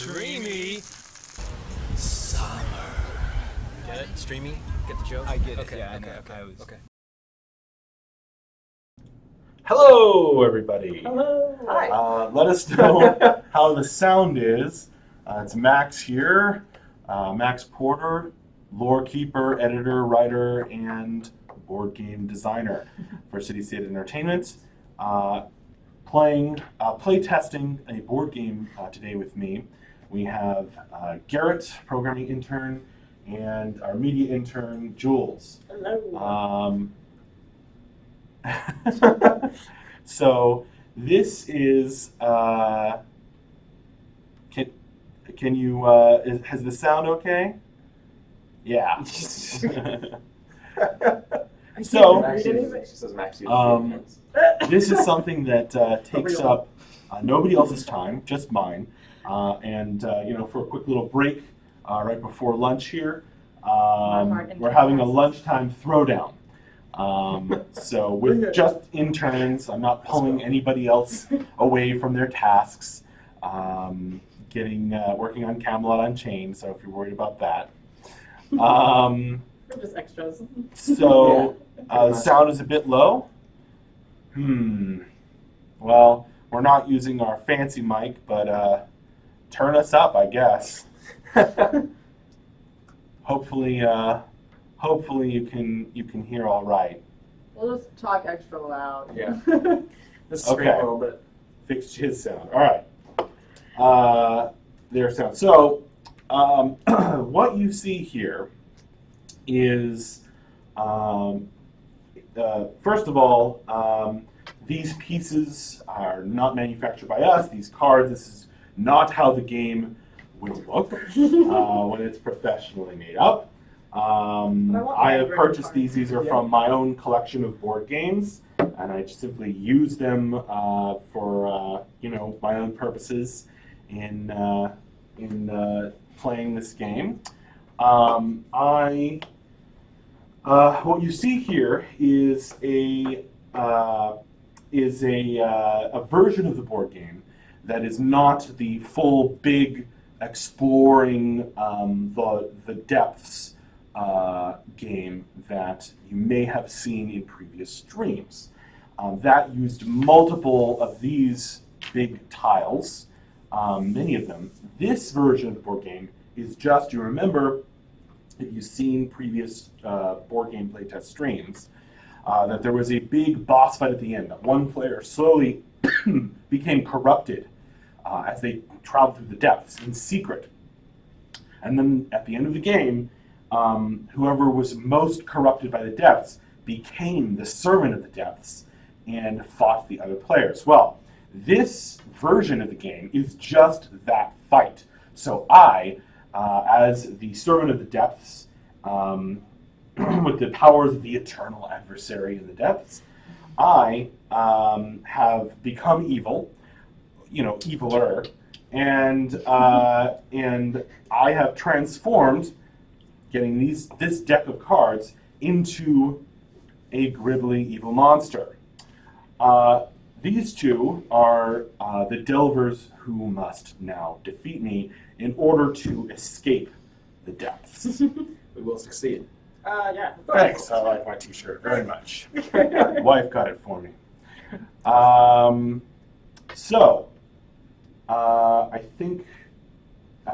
Streamy summer. Get it? Streamy? Get the joke? I get it. Okay, Yeah, okay, I know. okay, okay. Hello, everybody. Hello. Hi. Let us know how the sound is. It's Max here, Max Porter, lore keeper, editor, writer, and board game designer for City State Entertainment. Play testing a board game today with me. We have Garrett, programming intern, and our media intern, Jules. Hello. So this is, can you, has the sound okay? Yeah. So, this is something that takes up nobody else's time, just mine. For a quick little break right before lunch here, we're having a lunchtime throwdown. So with just interns, I'm not pulling anybody else away from their tasks. Working on Camelot Unchained, so if you're worried about that. We're just extras. So the sound is a bit low. Well, we're not using our fancy mic, but turn us up, I guess. Hopefully you can hear all right. We'll just talk extra loud. Yeah. Let's Okay. scream a little bit. Fixed his sound. All right. Their sound. So what you see here is, first of all, these pieces are not manufactured by us. These cards, this is not how the game will look when it's professionally made up. I have purchased these. These are from my own collection of board games, and I just simply use them for my own purposes in playing this game. What you see here is a version of the board game that is not the full big exploring the depths game that you may have seen in previous streams. That used multiple of these big tiles, many of them. This version of the board game is just, you remember, if you've seen previous board game playtest streams, that there was a big boss fight at the end. That one player slowly became corrupted as they traveled through the depths in secret. And then at the end of the game, whoever was most corrupted by the depths became the servant of the depths and fought the other players. Well, this version of the game is just that fight. So I, as the servant of the depths, with the powers of the eternal adversary in the depths, I have become evil, eviler, and I have transformed, getting this deck of cards into a gribbly evil monster. These two are the delvers who must now defeat me in order to escape the depths. We will succeed. Yeah. Thanks, I like my t-shirt very much. Wife got it for me. I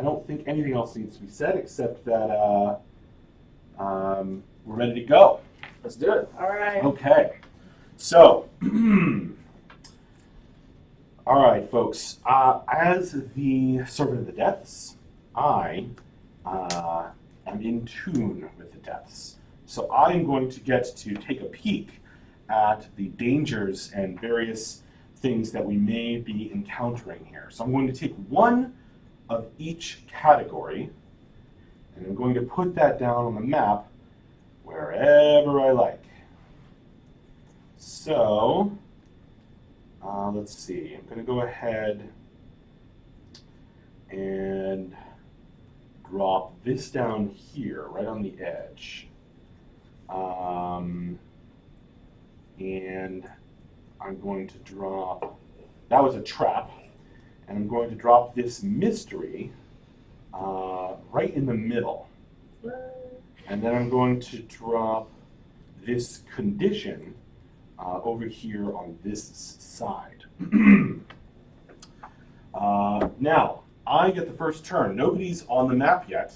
don't think anything else needs to be said except that we're ready to go. Let's do it. All right. Okay, so, all right, folks. As the servant of the depths, I am in tune with the depths. So I'm going to get to take a peek at the dangers and various things that we may be encountering here. So I'm going to take one of each category, and I'm going to put that down on the map wherever I like. So, let's see. I'm going to go ahead and drop this down here, right on the edge. And I'm going to drop, that was a trap, and I'm going to drop this mystery right in the middle. And then I'm going to drop this condition over here on this side. Now, I get the first turn. Nobody's on the map yet,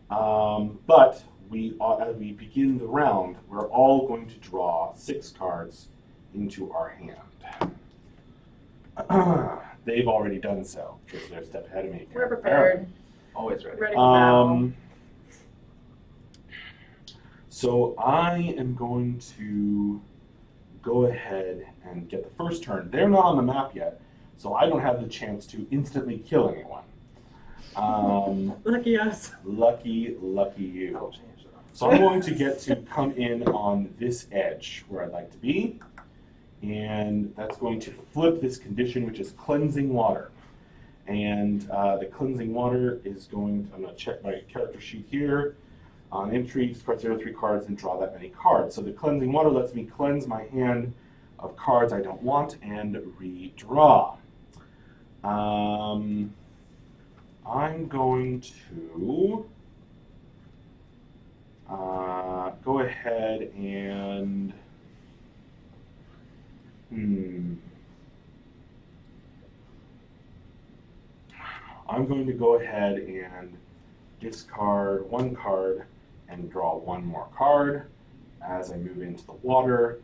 but as we begin the round, we're all going to draw 6 cards into our hand. They've already done so because they're a step ahead of me. We're prepared. Always ready. Ready for battle. So I am going to go ahead and get the first turn. They're not on the map yet, so I don't have the chance to instantly kill anyone. Lucky us. Lucky you. So I'm going to get to come in on this edge where I'd like to be, and that's going to flip this condition, which is cleansing water. And the cleansing water is going to, I'm going to check my character sheet here. On entry, discard 0 3 cards and draw that many cards. So the cleansing water lets me cleanse my hand of cards I don't want and redraw. I'm going to go ahead and I'm going to go ahead and discard 1 card and draw 1 more card as I move into the water.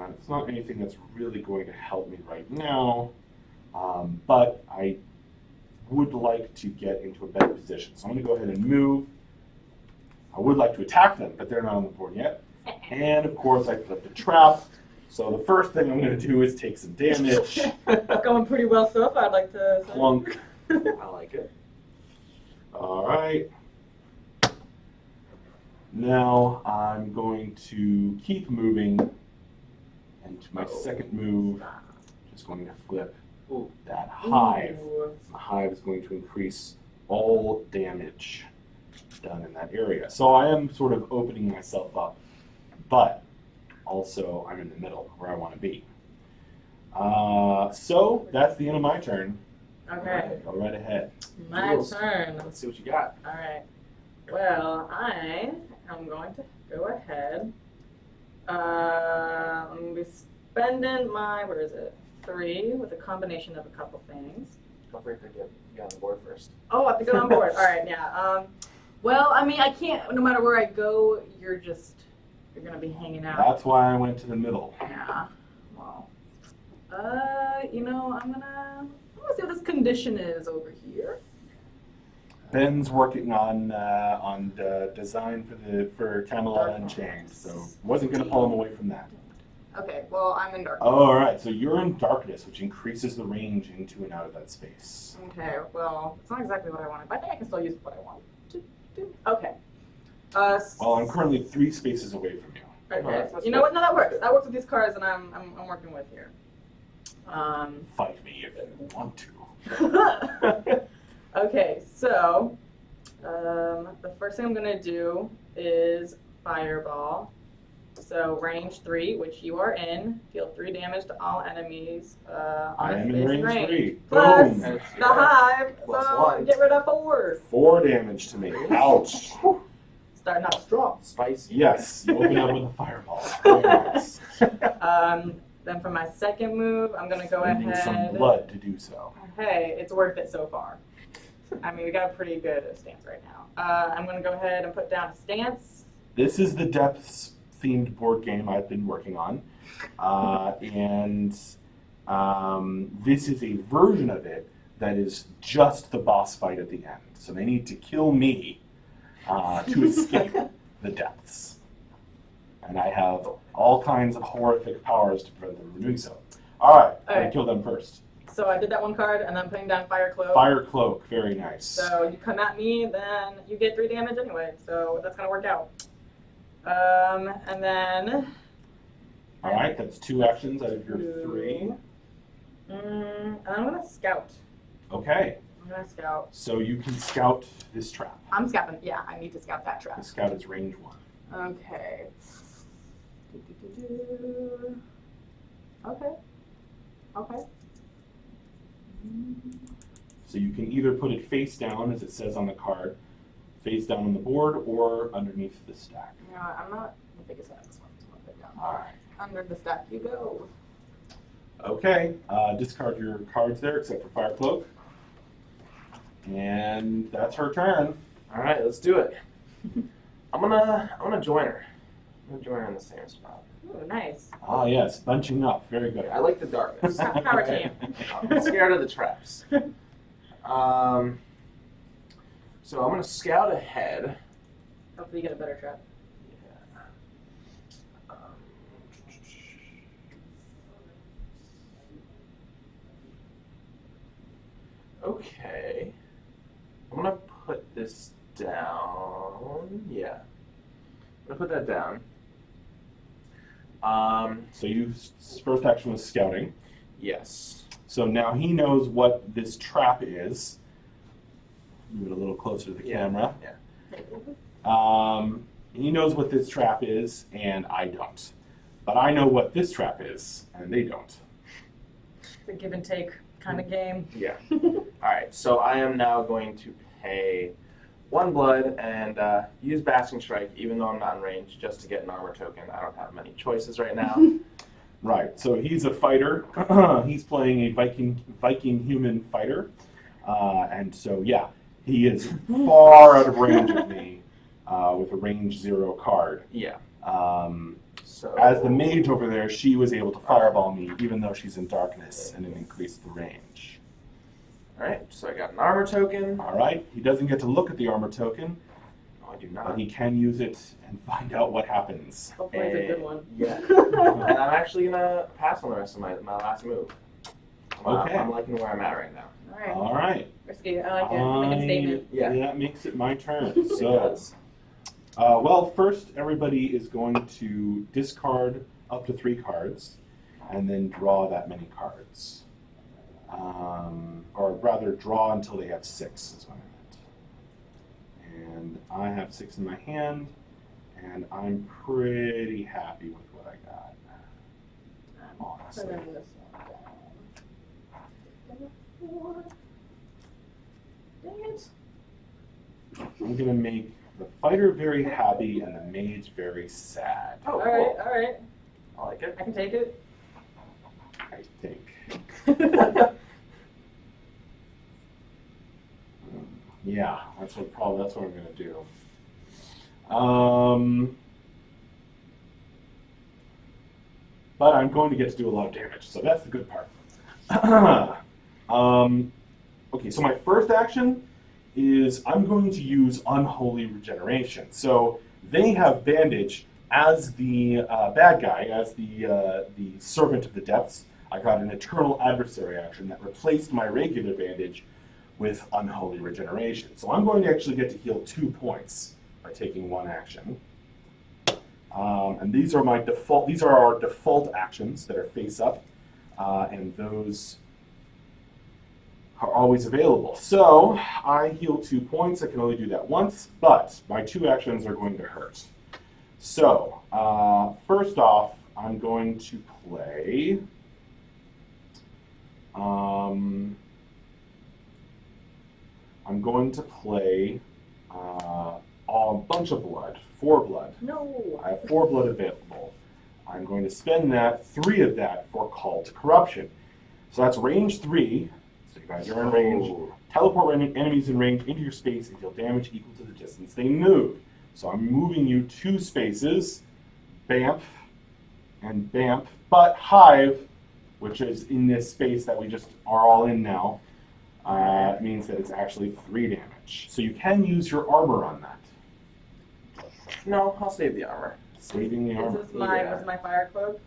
It's not anything that's really going to help me right now, but I would like to get into a better position. So I'm going to go ahead and move. I would like to attack them, but they're not on the board yet. And of course I flipped a trap. So the first thing I'm going to do is take some damage. Going pretty well so far, I'd like to say. Clunk. I like it. All right. Now I'm going to keep moving, and to my second move, just going to flip that hive. Ooh. The hive is going to increase all damage done in that area. So I am sort of opening myself up, but also I'm in the middle where I want to be. So that's the end of my turn. Okay, Go right ahead. my Jules. turn. Let's see what you got. All right. Well, I am going to go ahead. I'm going to be spending my, 3 with a combination of a couple things. Don't forget to get on the board first. Oh, I have to go on board. All right, yeah. Well, I mean, I can't, no matter where I go, you're going to be hanging out. That's why I went to the middle. Yeah. Well, I'm going to see what this condition is over here. Ben's working on design for Camelot Unchained, so wasn't going to pull him away from that. Okay, well, I'm in darkness. All right, so you're in darkness, which increases the range into and out of that space. Okay, well, it's not exactly what I wanted, but I think I can still use what I want to do. Okay. Well, I'm currently 3 spaces away from you. Okay. That's You know what? No, that works. That works with these cards that I'm working with here. Fight me if you want to. Okay, so the first thing I'm gonna do is fireball. So range 3, which you are in, deal 3 damage to all enemies I on a am space in range 3. Plus Boom. And the hive, Plus so 1. get rid of 4. 4 damage to me. Ouch. Starting out strong. Spicy. Yes, you open up with a fireball. Very nice. Then for my second move, I'm gonna go Spending ahead. some blood to do so. Hey, it's worth it so far. I mean, we got a pretty good stance right now. I'm gonna go ahead and put down a stance. This is the Depths themed board game I've been working on. And this is a version of it that is just the boss fight at the end. So they need to kill me to escape the Depths. And I have all kinds of horrific powers to prevent them from doing so. All right, I'm going to kill them first. So I did that one card, and I'm putting down Fire Cloak. Fire Cloak, very nice. So you come at me, then you get 3 damage anyway. So that's gonna work out. And then. All right, that's 2 actions out of your 3. And I'm gonna scout. Okay, I'm gonna scout. so you can scout this trap. I'm scouting. Yeah, I need to scout that The trap. scout is range 1. Okay. Okay. Okay. So you can either put it face down, as it says on the card, face down on the board, or underneath the stack. You know, I'm not the biggest fan of this one, so I'm gonna put it down. All right. Under the stack you go. Okay, discard your cards there, except for Fire Cloak. And that's her turn. All right, let's do it. I'm gonna join her. I'm gonna join her in the same spot. Ooh, nice. Ah, yes, bunching up. Very good. I like the darkness. Power team. I'm scared of the traps. So I'm gonna scout ahead. Hopefully you get a better trap. Yeah. Okay. I'm gonna put this down. Yeah. I'm gonna put that down. So you first action was scouting. Yes. So now he knows what this trap is. Move it a little closer to the camera. Yeah. He knows what this trap is, and I don't. But I know what this trap is, and they don't. It's a give and take kind of game. Yeah. All right. So I am now going to pay 1 blood and use Basking Strike, even though I'm not in range, just to get an armor token. I don't have many choices right now. Right. So he's a fighter. He's playing a Viking human fighter, and so yeah, he is far out of range of me with a range 0 card. Yeah. So As the mage over there, she was able to fireball me, even though she's in darkness, and it increased the range. All right. So I got an armor token. All right. He doesn't get to look at the armor token, No, I do but not. he can use it and find out what happens. Hopefully it's a good one. Yeah. And I'm actually gonna pass on the rest of my last move. Okay. I'm liking where I'm at right now. All right. All right. Risky. I like it. Make a statement. Yeah. That makes it my turn. It So, does. well, first everybody is going to discard up to 3 cards, and then draw that many cards. Or rather, draw until they have 6 is what I meant. And I have 6 in my hand, and I'm pretty happy with what I got. Honestly. Putting this one down. Dang it. I'm gonna make the fighter very happy and the mage very sad. Oh, All cool. right, all right. I like it. I can take it. I think. Yeah, that's what I'm gonna do. But I'm going to get to do a lot of damage, so that's the good part. Okay, so my first action is I'm going to use Unholy Regeneration. So they have Bandage as the bad guy, as the Servant of the Depths. I got an Eternal Adversary action that replaced my regular Bandage with Unholy Regeneration. So I'm going to actually get to heal 2 points by taking 1 action. And these are my default. These are our default actions that are face up, and those are always available. So I heal 2 points. I can only do that once, but my 2 actions are going to hurt. So first off, I'm going to play. I'm going to play a bunch of blood, 4 blood. No. I have 4 blood available. I'm going to spend that, 3 of that, for Call to Corruption. So that's range 3. So you guys are in range. Ooh. Teleport enemies in range into your space and deal damage equal to the distance they move. So I'm moving you 2 spaces, Bamf and Bamf, but Hive, which is in this space that we just are all in now, means that it's actually 3 damage. So you can use your armor on that. No, I'll save the armor. Saving the armor. Is this my, Yeah. was my fire cloak?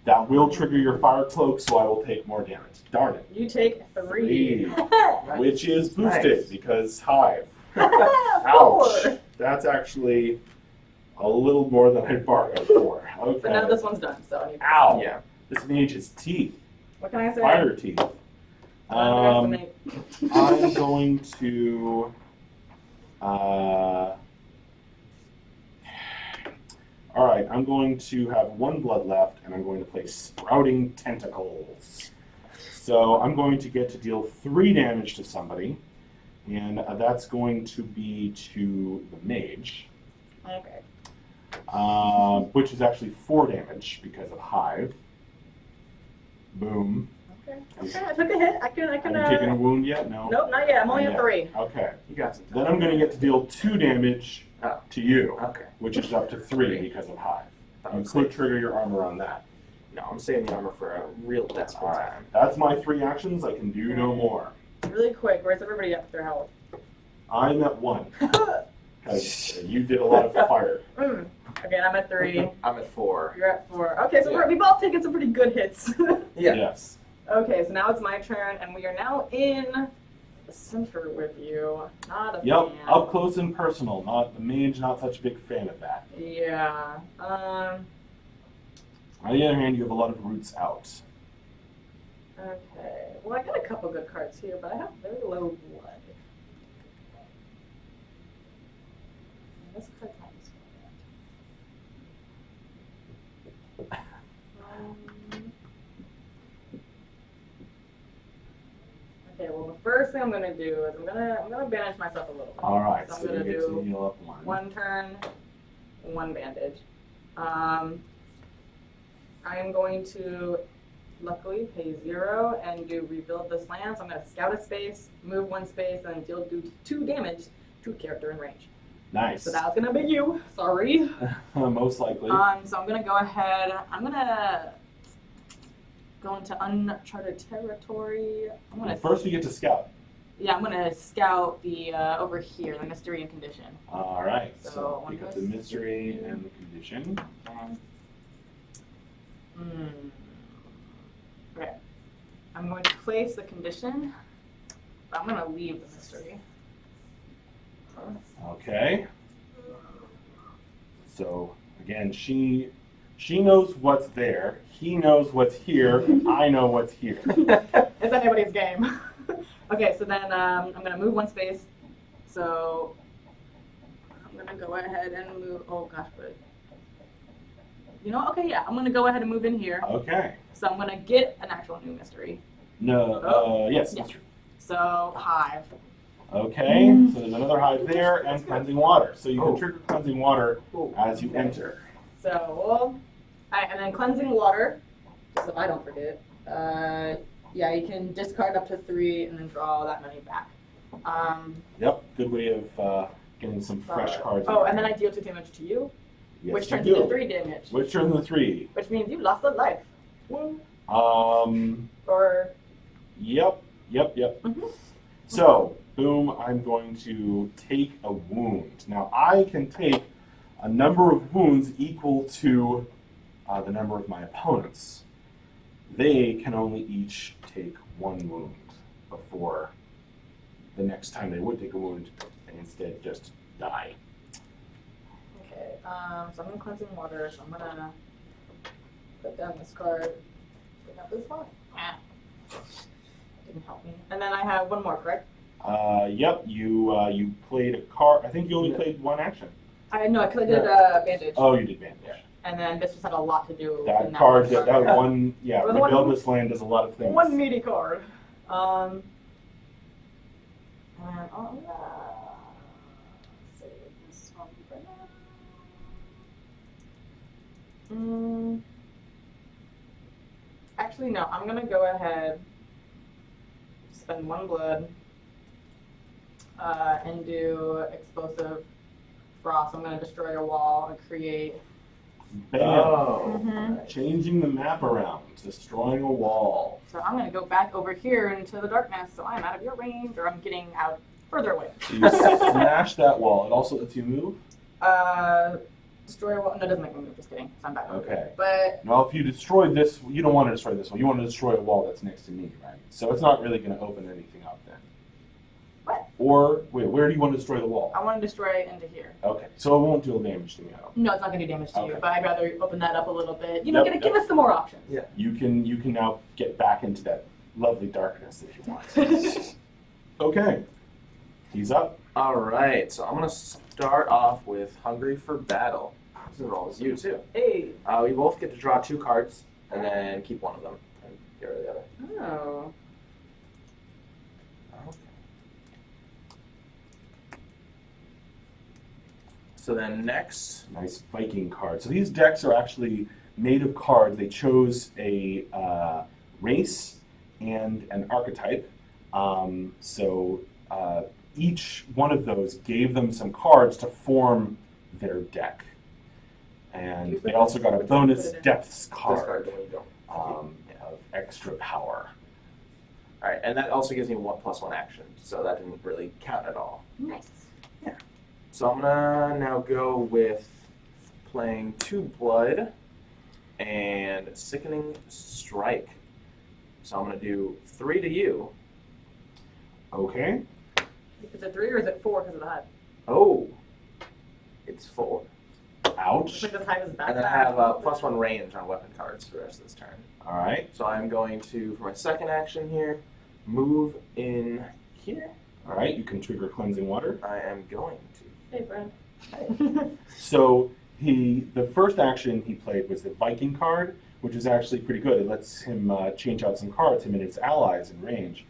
That will trigger your fire cloak, so I will take more damage. Darn it. You take 3. Which is boosted Nice. because Hive. Ouch. Ouch. That's actually a little more than I bargained for. Okay. But now this one's done, so I need to Ow. Yeah. This mage's teeth. What can I say? Fire teeth. Underestimate. I'm going to. All right, I'm going to have 1 blood left, and I'm going to play Sprouting Tentacles. So I'm going to get to deal 3 damage to somebody, and that's going to be to the mage, Okay. which is actually 4 damage because of hive. Boom. Okay. Okay. I took a hit. I can. Have you taken a wound yet? No. Nope, not yet. I'm only Not at yet. 3. Okay. You got some. Then I'm going to get to deal 2 damage Oh. to you, Okay. which is up to 3 because of hive. That You was could safe. trigger your armor on that. No, I'm saving the armor for a real desperate Alright. time. That's my 3 actions. I can do no more. Really quick. Where's everybody at with their health? I'm at 1 because you did a lot of fire. Again, I'm at 3. I'm at 4. You're at 4. Okay, so Yeah. we've all taken some pretty good hits. Yeah. Yes. Okay, so now it's my turn, and we are now in the center with you. Not a Yep. fan. Up close and personal. Not the mage. Not such a big fan of that. Yeah. On the other hand, you have a lot of roots out. Okay. Well, I got a couple good cards here, but I have very low blood. This card's not useful yet. Okay. Well, the first thing I'm gonna do is I'm gonna bandage myself a little bit. All right. So I'm So you gonna get do to heal up 1. 1 turn, 1 bandage. I am going to luckily pay 0 and do rebuild this land. So I'm going to scout a space, move 1 space, and then deal 2 damage to a character in range. Nice. So that's going to be you. Sorry. Most likely. So I'm going to go ahead. I'm going to go into uncharted territory. I'm going to First, you get to scout. Yeah, I'm going to scout the over here, the mystery and condition. All right. So So one you got the goes mystery here. and the condition. Okay. I'm going to place the condition, but I'm going to leave the mystery. Okay. So again, she knows what's there. He knows what's here. I know what's here. It's anybody's game. Okay, so then I'm going to move 1 space. So I'm going to go ahead and move. Oh gosh, but you know, okay, yeah, I'm going to go ahead and move in here. Okay. So I'm going to get an actual new mystery. No. Yes. Yeah. Mystery. So hive. Okay. So there's another hive there and cleansing water. So you can Oh. trigger cleansing water Oh. as you enter. So, all right, and then cleansing water, just so I don't forget. Yeah, you can discard up to 3 and then draw that many back. Yep. Good way of getting some fresh cards. Oh, and then I deal 2 damage to you, Yes, which you turns do. into 3 damage, Which turns into 3. which means you lost a life. Or Yep. Mhm. So, boom, I'm going to take a wound. Now, I can take a number of wounds equal to the number of my opponents. They can only each take 1 wound before the next time they would take a wound and instead just die. okay, so I'm in cleansing water, so I'm gonna put down this card. Pick up this one. Didn't help me. And then I have 1 more, correct? Yep, you played a card. I think you only played 1 action. I know, because I did bandage. Oh, you did bandage. And then this just had a lot to do. That in card, one that one, yeah, It was one- rebuild this land does a lot of things. 1 meaty card. And I'm gonna save this one for now. Actually, no. I'm gonna go ahead, spend 1 blood, and do explosive frost. I'm gonna destroy a wall and create. Bam. Oh. Mhm. Changing the map around, destroying a wall. So I'm gonna go back over here into the darkness, so I'm out of your range, or I'm getting out further away. So you smash that wall. It also lets you move. Destroy a wall. No, it doesn't make me move. Just kidding. So I'm back over Okay. here. But Now, if you destroy this, you don't want to destroy this one. You want to destroy a wall that's next to me, right? So it's not really going to open anything up then. what? Or wait, where do you want to destroy the wall? I want to destroy it into here. Okay, so it won't deal damage to me. I don't. No, it's not gonna do damage to you, Okay. but I'd rather open that up a little bit. You know, Yep, give us some more options. Yeah. You can now get back into that lovely darkness if you want. Okay, he's up. All right, so I'm gonna start off with Hungry for Battle. This involves you too. Hey. We both get to draw 2 cards and then keep 1 of them. And Get rid of the other. Oh. Okay. So then next, Nice Viking card. So these decks are actually made of cards. They chose a race and an archetype. Each one of those gave them some cards to form their deck. And they also got a bonus depths this card card, the one you don't. of extra power. All right, and that also gives me 1+1 action, so that didn't really count at all. Nice. So I'm gonna now go with playing 2 blood and sickening strike. So I'm gonna do 3 to you. Okay. Is it 3 or is it 4 because of the hive? Oh, it's 4. Ouch. Like this hive is back. And then I have +1 range on weapon cards for the rest of this turn. All right. So I'm going to, for my second action here, move in here. All right. You can trigger cleansing water. I am going to. Hey, friend. So the first action he played was the Viking card, which is actually pretty good. It lets him change out some cards, him and his allies in range.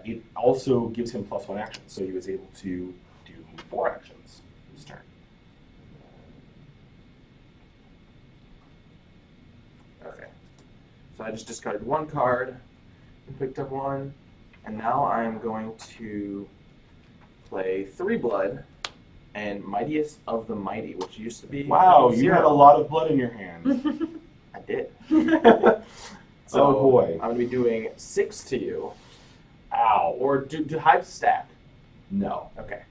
It also gives him +1 action, so he was able to do 4 actions this turn. Okay. So I just discarded 1 card and picked up 1. And now I'm going to play 3 blood and Mightiest of the Mighty, which used to be Wow, you 0. had a lot of blood in your hand. I did. So, oh boy. I'm going to be doing 6 to you. Ow. Or do hives stack? No. Okay.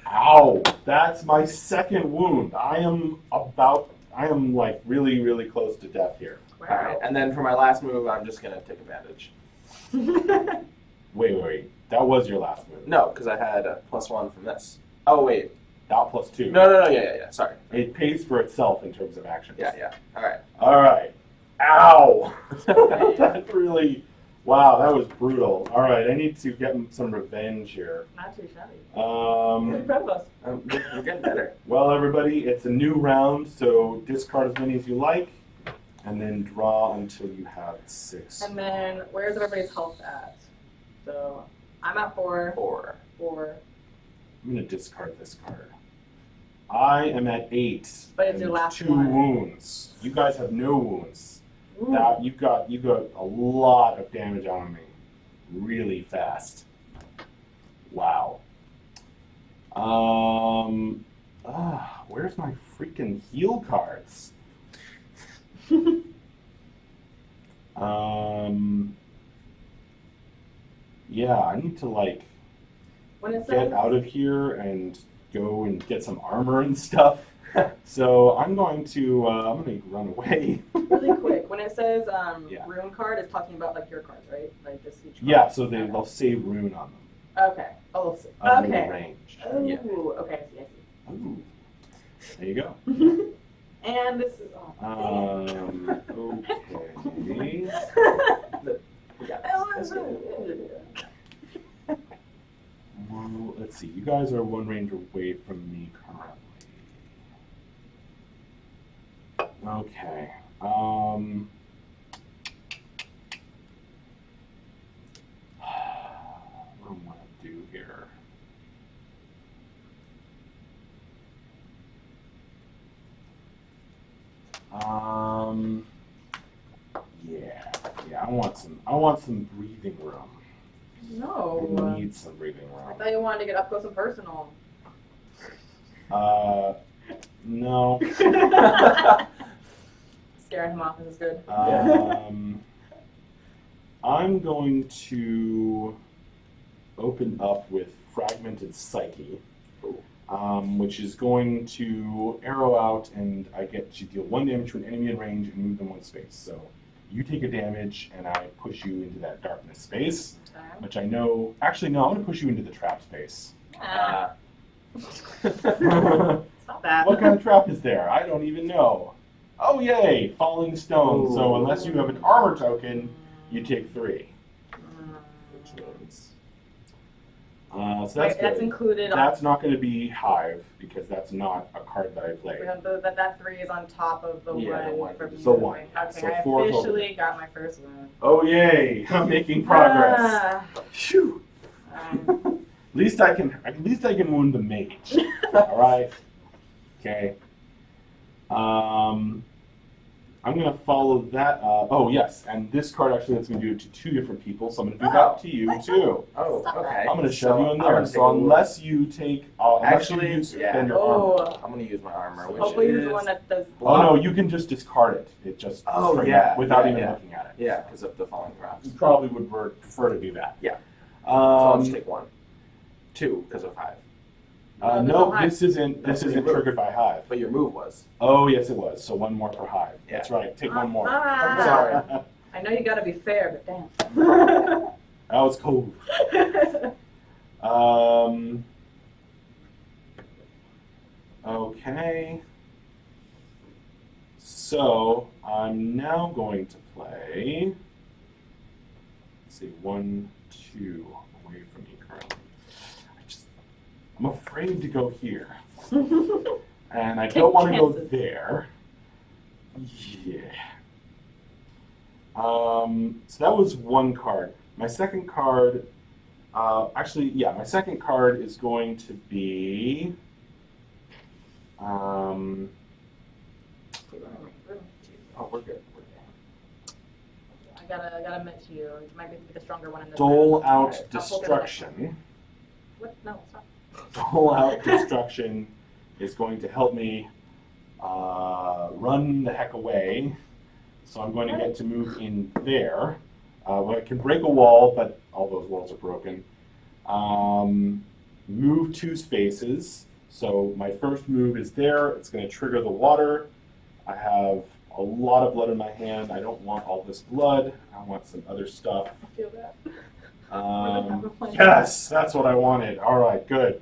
Ow. That's my second wound. I am like really, really close to death here. All right. And then for my last move, I'm just going to take advantage. Wait. That was your last move. No, because I had a +1 from this. Oh, wait. Not +2. No. Yeah. Sorry. It pays for itself in terms of actions. Yeah. All right. All right. Ow. That really. Wow, that was brutal. All right, I need to get some revenge here. Not too shabby. Um, Proud of us. We're getting better. well, everybody, it's a new round, so discard as many as you like, and then draw until you have 6. And then where's everybody's health at? So I'm at 4. 4. 4. I'm going to discard this card. I am at 8. But it's your and last 2 one. wounds. You guys have no wounds. Ooh. That you got a lot of damage on me, really fast. Wow. Where's my freaking heal cards? Yeah, I need to like When it get says out of here and go and get some armor and stuff. So I'm going to run away. really quick, when it says Yeah. rune card, it's talking about like your cards, right? Like just each card. Yeah, so they'll say rune on them. Okay. Oh, Under okay. range. Oh, Yeah. okay. I see. Ooh. There you go. And this is Okay. We got this. Well, let's see. You guys are 1 range away from me currently. Okay. What do I want to do here? Yeah. I want some breathing room. No. I need some breathing I room. thought you wanted to get up close and personal. No. Scaring him off is good. I'm going to open up with Fragmented Psyche, which is going to arrow out, and I get to deal 1 damage to an enemy in range and move them 1 space. So you take a damage, and I push you into that darkness space, which I know. Actually, no, I'm going to push you into the trap space. It's not bad. What kind of trap is there? I don't even know. Oh, yay! Falling stone. So unless you have an armor token, you take 3. Which means So Wait, that's that's good. included That's not going to be Hive because that's not a card that I played. that 3 is on top of the Yeah, the one one. from you. The one. Okay, So I 4 total. officially got my first win. Oh yay! I'm making progress. Ah, Phew. um, At least I can win the mage. All right. Okay. I'm gonna follow that up. Oh yes, and this card actually lets me do it to 2 different people, so I'm gonna do that to you too. Oh, Stop okay. I'm gonna shove you in I'm there. gonna take So a unless you take, Actually, unless you yeah. spend your armor. oh, I'm gonna use my armor, which hopefully is this is the one that does. Oh no, you can just discard it. It just straight up, without even looking at it. Yeah, because of the falling rocks. You probably would prefer to do that. Yeah. So I'll just Um, take 1. 2 because of Hive. No, no, Hive. this isn't triggered by Hive. But your move was. Oh yes, it was. So 1 more for Hive. Yeah. That's right. Take 1 more. Ah. I'm sorry. I know you gotta be fair, but damn. That was cold. Okay. So I'm now going to play. Let's see, 1, 2 away from you currently. I'm afraid to go here, and I don't want to go chances. there. Yeah. So that was 1 card. My second card, my second card is going to be, Oh, we're good. I gotta admit to you, it might be the stronger one in this. Dole round. Out I'll pull the next one. Destruction. What? No, stop. Dole Out Destruction is going to help me run the heck away. So I'm going to get to move in there. I can break a wall, but all those walls are broken. Move 2 spaces. So my first move is there. It's going to trigger the water. I have a lot of blood in my hand. I don't want all this blood. I want some other stuff. I feel that. Yes, that's what I wanted. All right, good.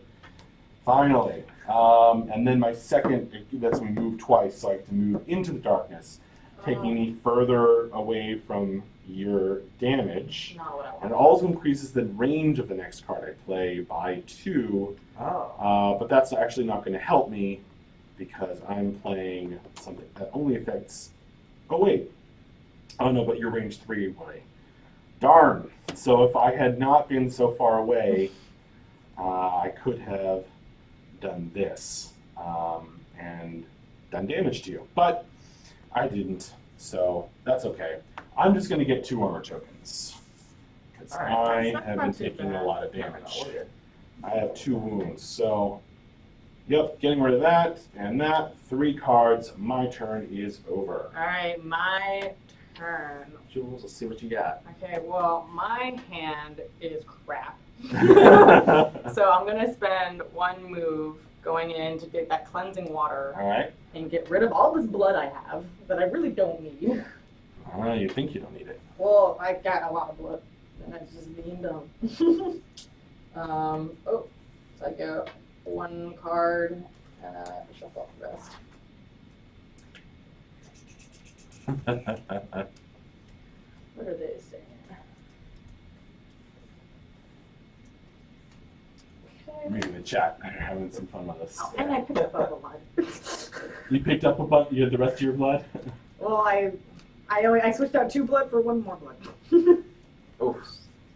Finally. And then my second, it lets me move twice, so I have to move into the darkness, taking me further away from your damage. Not what I want. And it also increases the range of the next card I play by 2. Oh. But that's actually not going to help me because I'm playing something that only affects. Oh wait. Oh no, but you're range 3 away. Darn. So if I had not been so far away, I could have done this and done damage to you. But I didn't, so that's okay. I'm just going to get 2 armor tokens because All right. I That's have not been too taking bad. a lot of No, damage. we're good. I have 2 wounds, so yep, getting rid of that and that. 3 cards. My turn is over. Alright, my turn. Jules, let's see what you got. Okay, well, my hand is crap. So I'm gonna spend 1 move going in to get that cleansing water All right. and get rid of all this blood I have that I really don't need. You think you don't need it. Well, I got a lot of blood, and that's just being dumb. So I got 1 card, and I have to shuffle off the rest. What are they saying? I'm reading the chat. They're having some fun with us. Oh, and I picked up a blood. You picked up a bunch. You had the rest of your blood. Well, I switched out 2 blood for 1 more blood. Oh.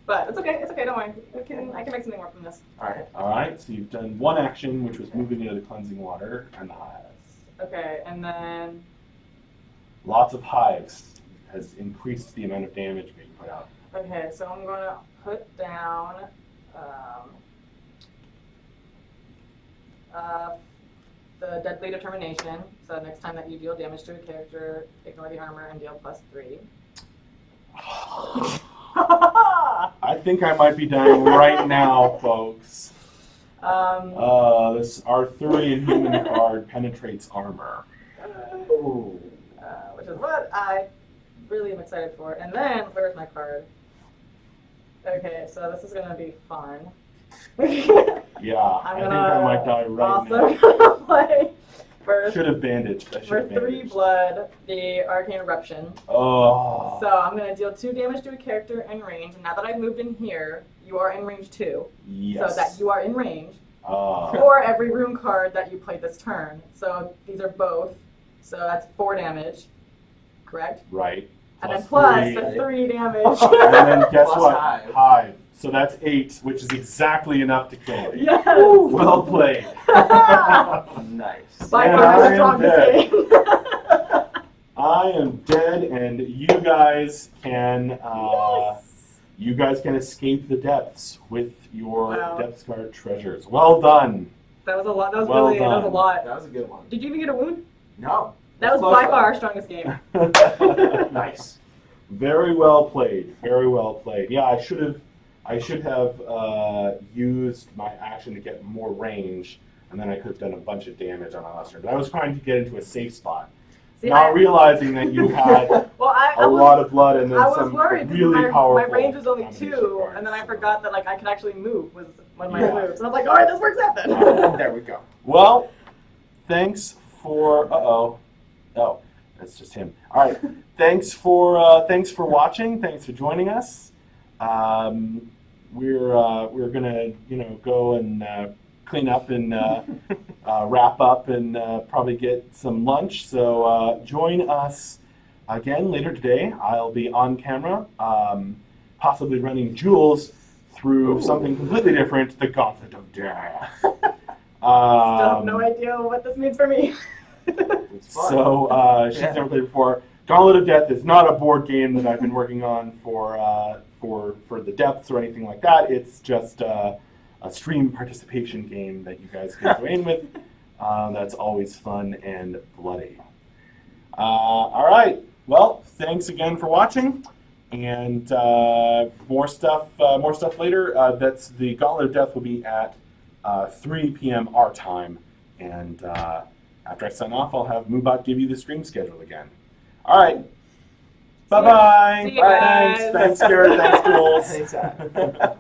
But it's okay. It's okay. Don't worry. I can make something work from this. All right. All right. So you've done 1 action, which was moving into the cleansing water and the hives. Okay, and then Lots of hives has increased the amount of damage being put out. okay, so I'm gonna put down the Deadly Determination. So next time that you deal damage to a character, ignore the armor and deal +3. I think I might be dying right now, folks. This Arthurian human card penetrates armor. Oh. Which is what I really am excited for. And then, where's my card? Okay, so this is gonna be fun. Yeah, I think I might die right also now. gonna play Should have bandaged. I should For have 3 bandaged. blood, the Arcane Eruption. Oh. So I'm going to deal 2 damage to a character in range. And now that I've moved in here, you are in range 2. Yes. So that you are in range. Ah. Or every rune card that you played this turn. So these are both. So that's 4 damage. Correct? Right. And then Plus plus 3. the 3 damage. And then guess Plus what? Hive. Hive. So that's 8, which is exactly enough to kill it. Yes! Well played. Nice. By And far I the am strongest dead. game. I am dead, and you guys can escape the depths with your Wow. depth card treasures. Well done. That was a lot. That was Well really. That was a done. lot. That was a good one. Did you even get a wound? No. That was Close by though. far our strongest game. Nice. Very well played. Very well played. Yeah, I should have used my action to get more range, and then I could have done a bunch of damage on my last turn. But I was trying to get into a safe spot, See, not realizing that you had well, I a was, lot of blood and then I was some worried because really my powerful. range was only combination 2, cards, and then I so. forgot that like I could actually move was one of my Yeah. moves. And I was like, all right, this works out then. There we go. Well, thanks for oh, that's just him. All right, thanks for watching. Thanks for joining us. We're gonna go and clean up and wrap up and probably get some lunch. So join us again later today. I'll be on camera, possibly running Jules through Ooh. something completely different, the Gauntlet of Death. Still have no idea what this means for me. It's fun. So she's Yeah. never played before. Gauntlet of Death is not a board game that I've been working on for the depths or anything like that. It's just a stream participation game that you guys can join with. That's always fun and bloody. All right. Well, thanks again for watching, and more stuff later. That's the Gauntlet of Death will be at 3 p.m. our time, and after I sign off, I'll have Moobot give you the stream schedule again. All right. Bye-bye. See you guys. Thanks, Garrett. Thanks, Jules. Thanks, Adam.